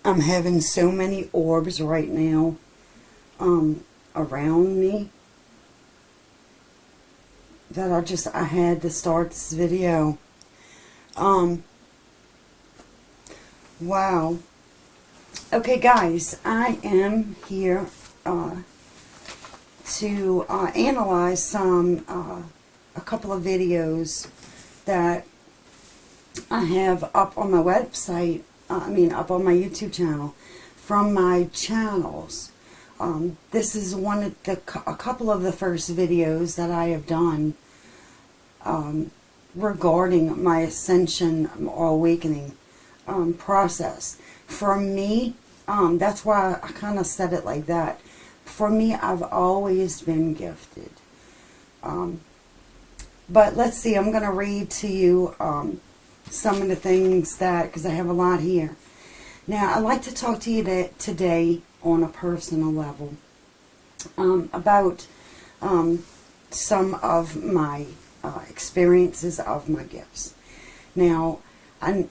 I'm having so many orbs right now around me that I had to start this video. Wow. Okay, guys, I am here to analyze a couple of videos that I have up on my website, up on my YouTube channel, from my channels. This is a couple of the first videos that I have done regarding my ascension or awakening process. For me, that's why I kind of said it like that. For me, I've always been gifted. But let's see, I'm going to read to you some of the things because I have a lot here. Now, I'd like to talk to you today on a personal level about some of my experiences of my gifts. Now,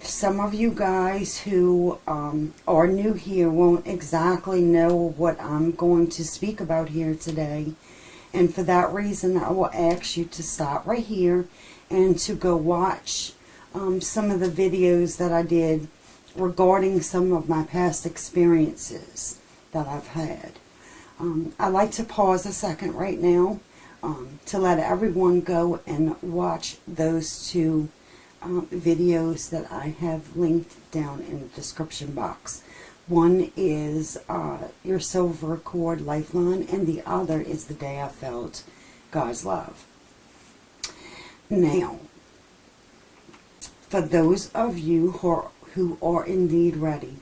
some of you guys who are new here won't exactly know what I'm going to speak about here today. And for that reason, I will ask you to stop right here and to go watch some of the videos that I did regarding some of my past experiences that I've had. I'd like to pause a second right now to let everyone go and watch those two videos that I have linked down in the description box. One is Your Silver Cord Lifeline, and the other is The Day I Felt God's Love. Now, for those of you who are indeed ready,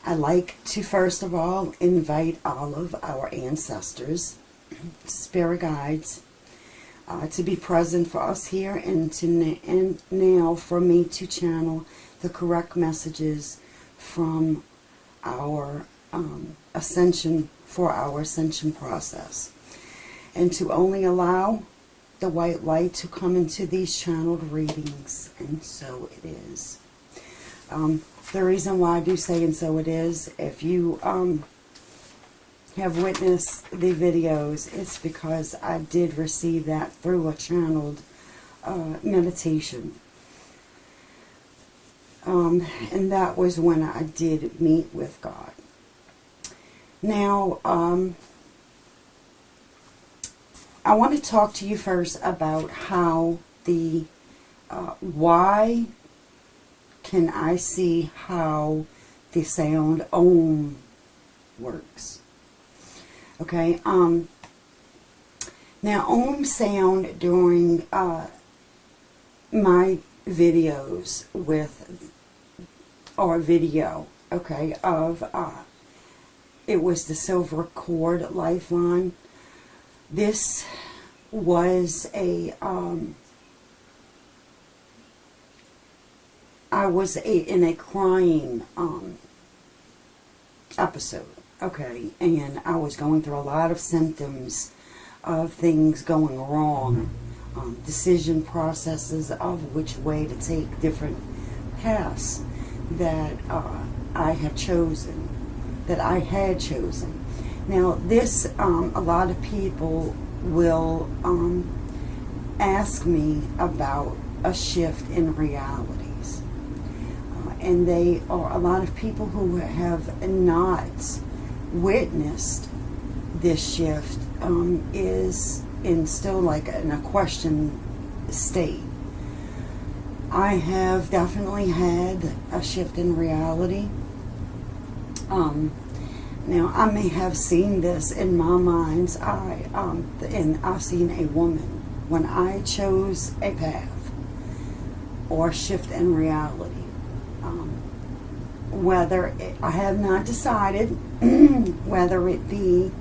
I'd like to first of all invite all of our ancestors, spirit guides, to be present for us here, and now for me to channel the correct messages from our ascension process, and to only allow the white light to come into these channeled readings. And so it is. The reason why I do say and so it is, if you have witnessed the videos, it's because I did receive that through a channeled meditation. And that was when I did meet with God. Now, I want to talk to you first about how why can I see how the sound Om works. Okay, now Om sound during my videos it was the Silver Cord Lifeline. This was I was in a crying episode, okay, and I was going through a lot of symptoms of things going wrong, decision processes of which way to take different paths that I had chosen. Now, this, a lot of people will ask me about a shift in realities. And they are a lot of people who have not witnessed this shift is still like in a question state. I have definitely had a shift in reality. Now, I may have seen this in my mind's eye, and I've seen a woman when I chose a path or a shift in reality. I have not decided whether it be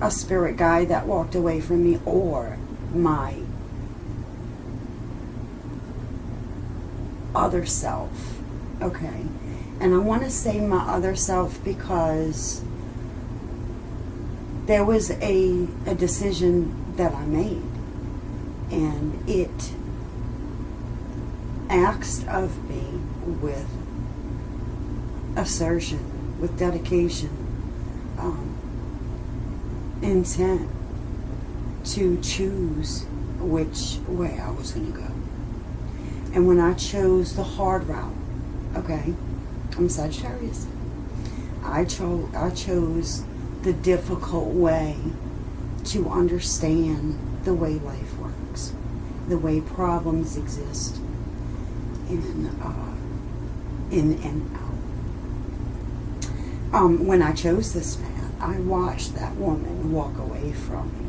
a spirit guide that walked away from me or my other self. Okay, and I want to say my other self because there was a decision that I made, and it asked of me with assertion, with dedication, intent to choose which way I was going to go. And when I chose the hard route, okay, I'm Sagittarius, I chose the difficult way to understand the way life works, the way problems exist in and out. When I chose this path, I watched that woman walk away from me.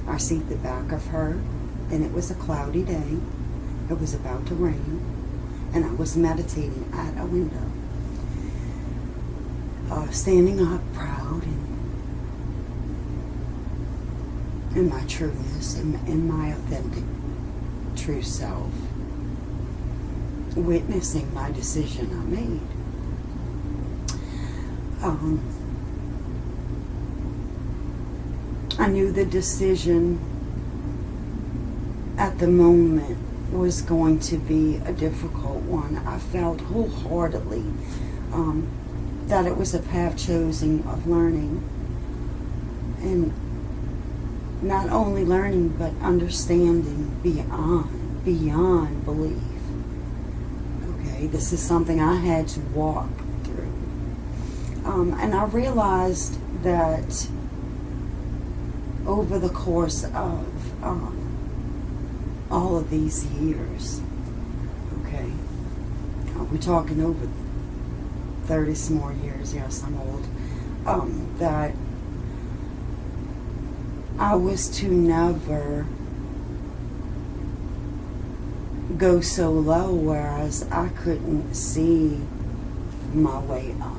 I see the back of her, and it was a cloudy day. It was about to rain, and I was meditating at a window, standing up proud in my trueness, in my authentic true self, witnessing my decision I made. I knew the decision at the moment was going to be a difficult one. I felt wholeheartedly that it was a path chosen of learning, and not only learning but understanding beyond belief. Okay, this is something I had to walk through, and I realized that over the course of all of these years, okay, we're talking over 30 some more years, yes, I'm old, that I was to never go so low whereas I couldn't see my way up.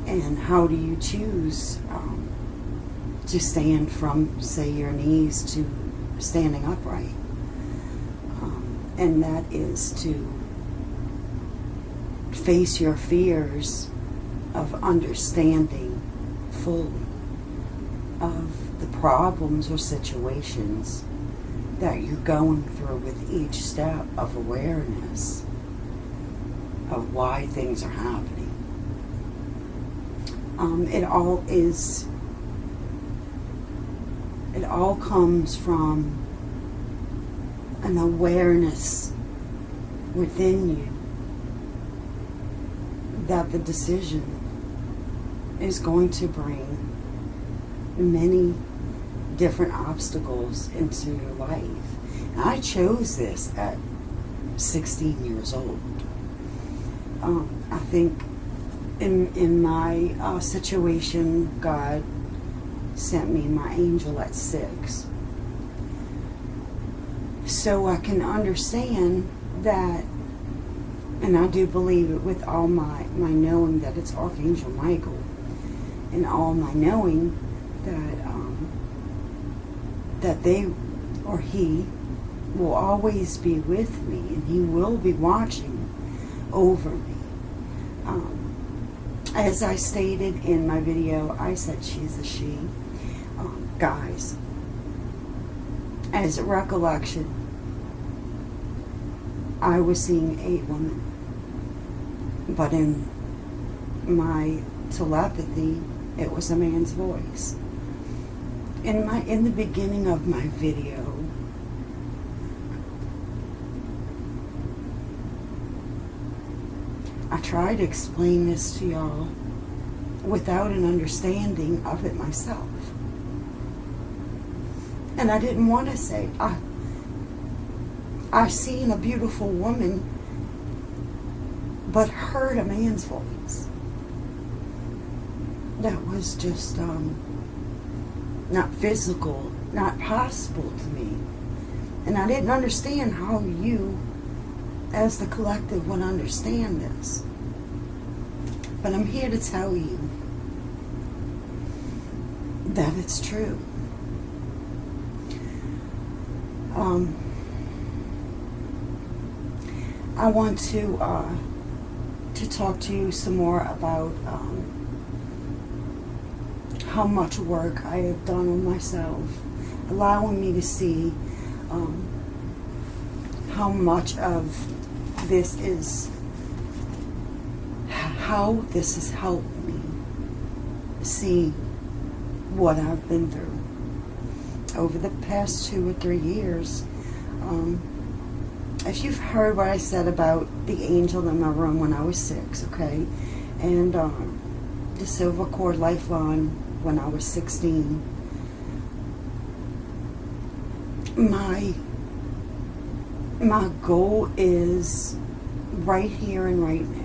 And how do you choose to stand from, say, your knees to standing upright? And that is to face your fears of understanding fully of the problems or situations that you're going through with each step of awareness of why things are happening. It all comes from an awareness within you that the decision is going to bring many different obstacles into your life. I chose this at 16 years old. I think in my situation, God sent me my angel at 6. So I can understand that, and I do believe it with all my knowing that it's Archangel Michael, and all my knowing that they or he will always be with me, and he will be watching over me. As I stated in my video, I said she's a she. Guys, as a recollection, I was seeing a woman, but in my telepathy, it was a man's voice. In the beginning of my video, I try to explain this to y'all without an understanding of it myself. And I didn't want to say, I seen a beautiful woman, but heard a man's voice. That was just not physical, not possible to me. And I didn't understand how you, as the collective, would understand this. But I'm here to tell you that it's true. I want to talk to you some more about how much work I have done on myself, allowing me to see how much of this is how this has helped me see what I've been through over the past 2 or 3 years. If you've heard what I said about the angel in my room when I was 6, okay, and the silver cord lifeline when I was 16, my goal is right here and right now.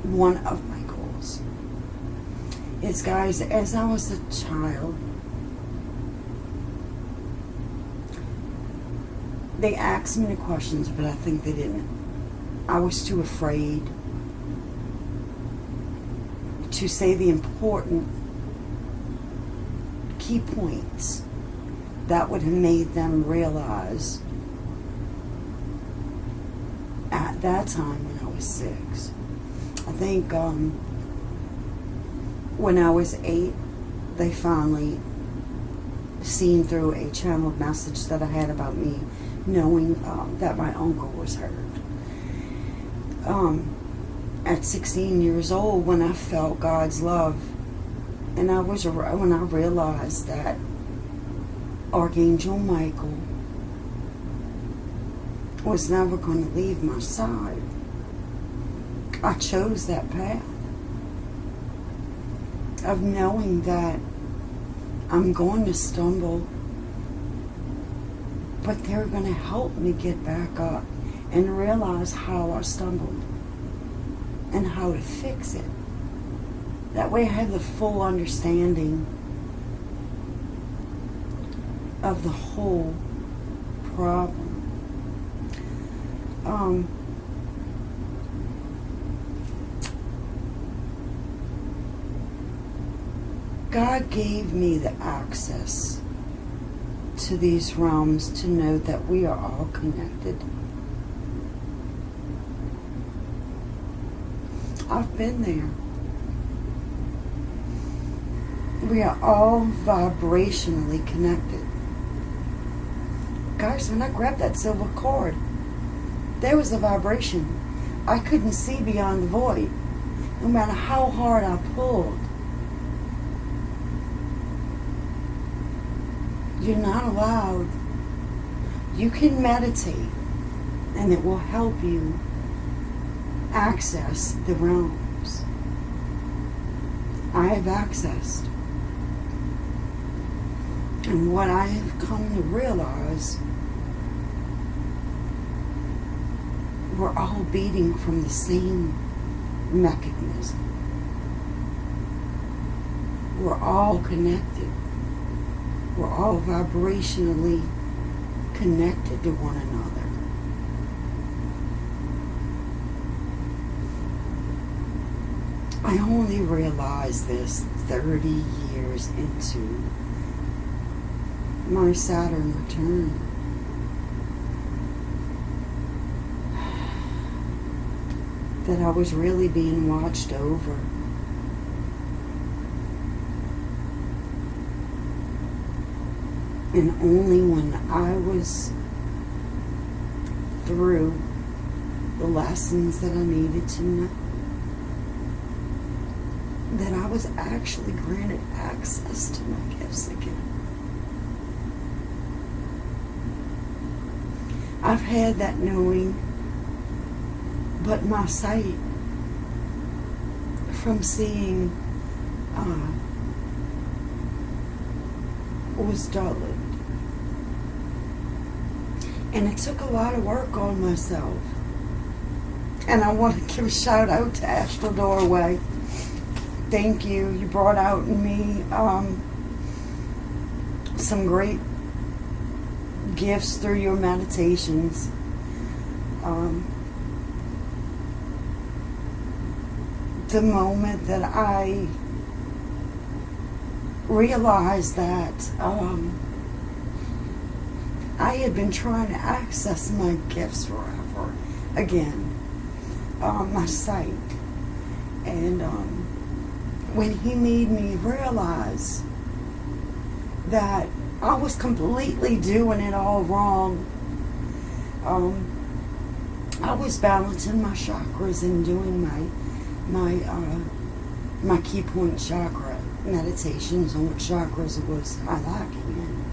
One of my goals is, guys, as I was a child, they asked me the questions, but I think they didn't. I was too afraid to say the important key points that would have made them realize at that time when I was 6. I think when I was 8, they finally seen through a channeled message that I had about me, knowing that my uncle was hurt. At 16 years old, when I felt God's love, and when I realized that Archangel Michael was never going to leave my side, I chose that path of knowing that I'm going to stumble, but they're going to help me get back up and realize how I stumbled and how to fix it. That way I have the full understanding of the whole problem. God gave me the access to these realms to know that we are all connected. I've been there. We are all vibrationally connected. Guys, when I grabbed that silver cord, there was a vibration. I couldn't see beyond the void, no matter how hard I pulled. You're not allowed. You can meditate, and it will help you access the realms. I have accessed. And what I have come to realize, we're all beating from the same mechanism. We're all connected. We're all vibrationally connected to one another. I only realized this 30 years into my Saturn return. That I was really being watched over. And only when I was through the lessons that I needed to know, that I was actually granted access to my gifts again. I've had that knowing, but my sight from seeing was dulled. And it took a lot of work on myself. And I want to give a shout out to Astral Doorway. Thank you. You brought out in me some great gifts through your meditations. The moment that I realized that I had been trying to access my gifts forever again, my sight, and when he made me realize that I was completely doing it all wrong, I was balancing my chakras and doing my key point chakra meditations on what chakras it was I lacking in.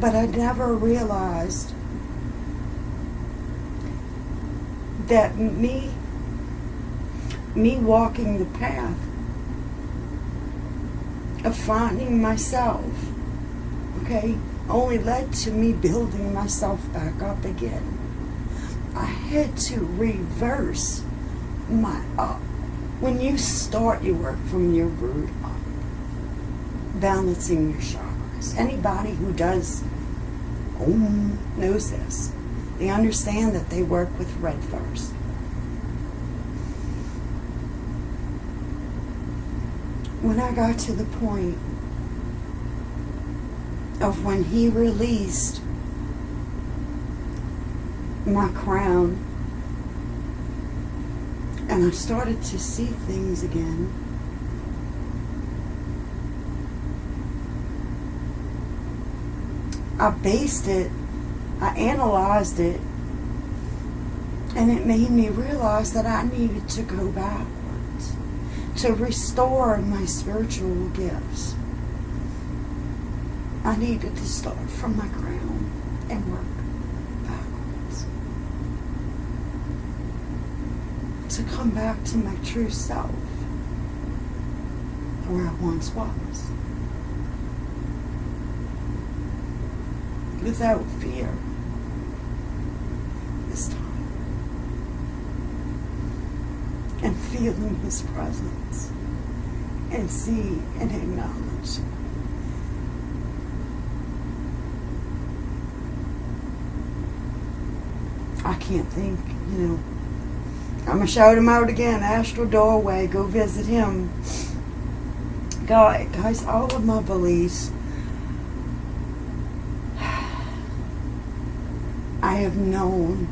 But I never realized that me walking the path of finding myself, okay, only led to me building myself back up again. I had to reverse my up. When you start your work from your root up, balancing your chakras. Anybody who does Om knows this. They understand that they work with red first. When I got to the point of when he released my crown and I started to see things again, I based it, I analyzed it, and it made me realize that I needed to go backwards to restore my spiritual gifts. I needed to start from my crown and work backwards to come back to my true self, where I once was, without fear this time, and feeling his presence and see and acknowledge. I can't think, I'm going to shout him out again. Astral Doorway, go visit him. Guys, all of my beliefs, I have known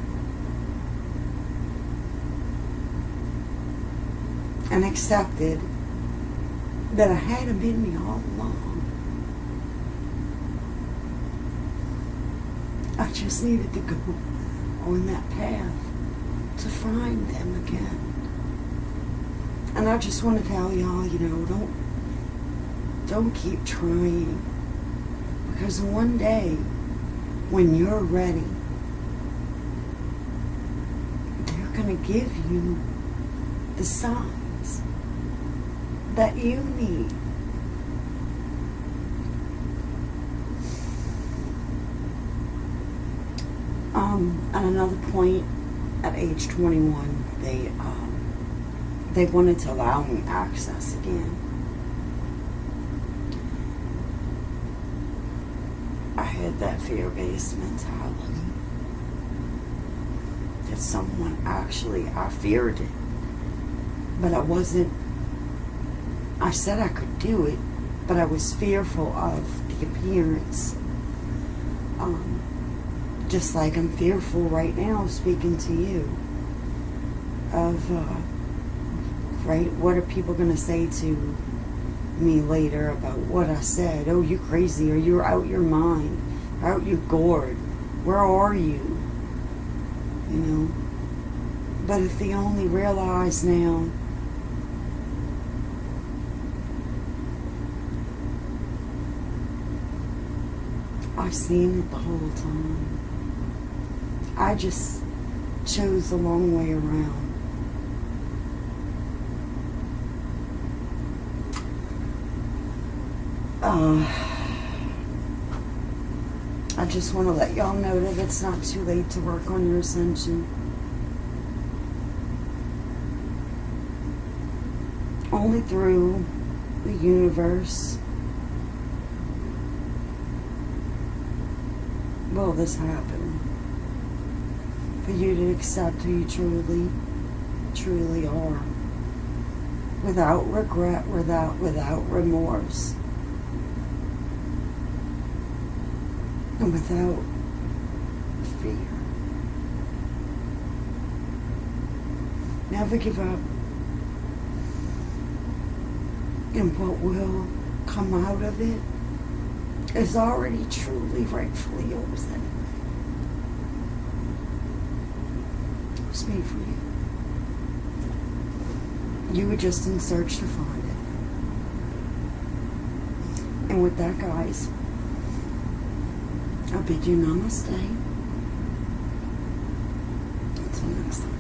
and accepted that I had them in me all along. I just needed to go on that path to find them again. And I just want to tell y'all, don't keep trying, because one day when you're ready, they're going to give you the signs that you need. At another point, at age 21, they wanted to allow me access again. I had that fear-based mentality that someone I feared it, but I wasn't. I said I could do it, but I was fearful of the appearance. Just like I'm fearful right now speaking to you of, what are people going to say to me later about what I said? Oh, you crazy, or you're out your mind, out your gourd, where are you? But if they only realize now I've seen it the whole time. I just chose the long way around. I just want to let y'all know that it's not too late to work on your ascension. Only through the universe will this happen. For you to accept who you truly are. Without regret, without remorse. And without fear. Never give up. And what will come out of it is already truly, rightfully yours anyway. It's made for you. You were just in search to find it. And with that, guys, I bid you namaste. Until next time.